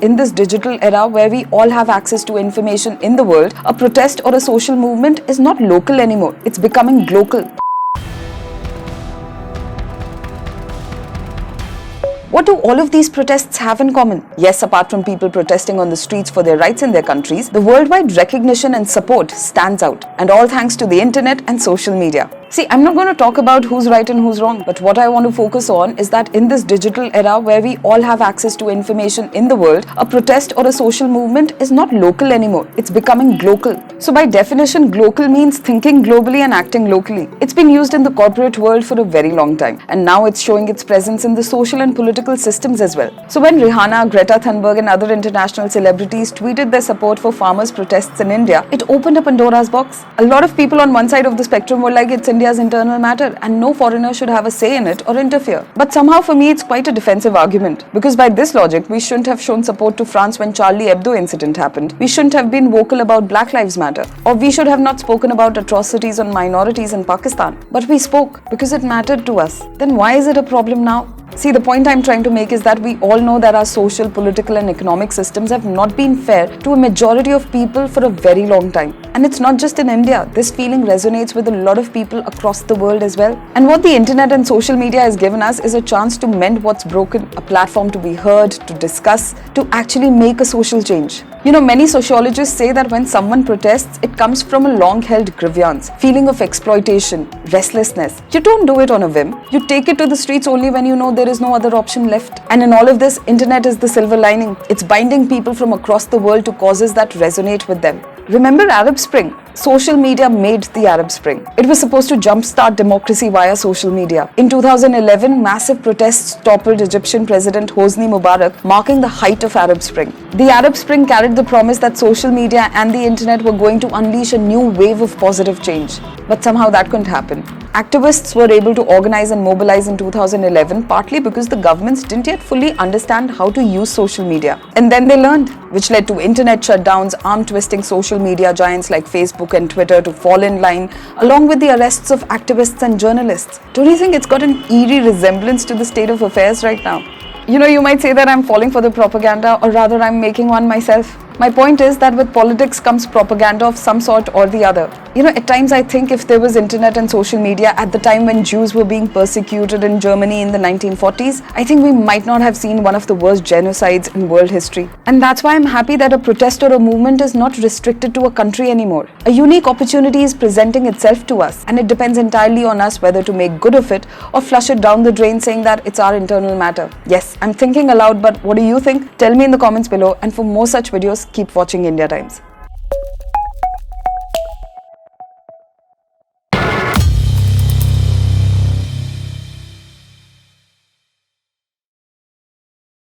in this digital era where we all have access to information in the world, a protest or a social movement is not local anymore. It's becoming global. What do all of these protests have in common? Yes, apart from people protesting on the streets for their rights in their countries, the worldwide recognition and support stands out, and all thanks to the internet and social media. See, I'm not going to talk about who's right and who's wrong, but what I want to focus on is that in this digital era where we all have access to information in the world, a protest or a social movement is not local anymore. It's becoming global. So by definition, global means thinking globally and acting locally. It's been used in the corporate world for a very long time, and now it's showing its presence in the social and political systems as well. So when Rihanna, Greta Thunberg and other international celebrities tweeted their support for farmers' protests in India, it opened up Pandora's box. A lot of people on one side of the spectrum were like, it's India's internal matter and no foreigner should have a say in it or interfere. But somehow for me it's quite a defensive argument, because by this logic we shouldn't have shown support to France when Charlie Hebdo incident happened. We shouldn't have been vocal about Black Lives Matter, or we should have not spoken about atrocities on minorities in Pakistan. But we spoke because it mattered to us. Then why is it a problem now? See, the point I'm trying to make is that we all know that our social, political and economic systems have not been fair to a majority of people for a very long time. And it's not just in India. This feeling resonates with a lot of people across the world as well. And what the internet and social media has given us is a chance to mend what's broken, a platform to be heard, to discuss, to actually make a social change. You know, many sociologists say that when someone protests, it comes from a long-held grievance, feeling of exploitation, restlessness. You don't do it on a whim. You take it to the streets only when you know there is no other option left. And in all of this, internet is the silver lining. It's binding people from across the world to causes that resonate with them. Remember Arab Spring? Social media made the Arab Spring. It was supposed to jumpstart democracy via social media. In 2011, massive protests toppled Egyptian President Hosni Mubarak, marking the height of Arab Spring. The Arab Spring carried the promise that social media and the internet were going to unleash a new wave of positive change. But somehow that couldn't happen. Activists were able to organize and mobilize in 2011 partly because the governments didn't yet fully understand how to use social media. And then they learned, which led to internet shutdowns, arm-twisting social media giants like Facebook and Twitter to fall in line, along with the arrests of activists and journalists. Don't you think it's got an eerie resemblance to the state of affairs right now? You know, you might say that I'm falling for the propaganda, or rather I'm making one myself. My point is that with politics comes propaganda of some sort or the other. You know, at times I think if there was internet and social media at the time when Jews were being persecuted in Germany in the 1940s, I think we might not have seen one of the worst genocides in world history. And that's why I'm happy that a protest or a movement is not restricted to a country anymore. A unique opportunity is presenting itself to us, and it depends entirely on us whether to make good of it or flush it down the drain saying that it's our internal matter. Yes, I'm thinking aloud, but what do you think? Tell me in the comments below, and for more such videos, keep watching Indiatimes.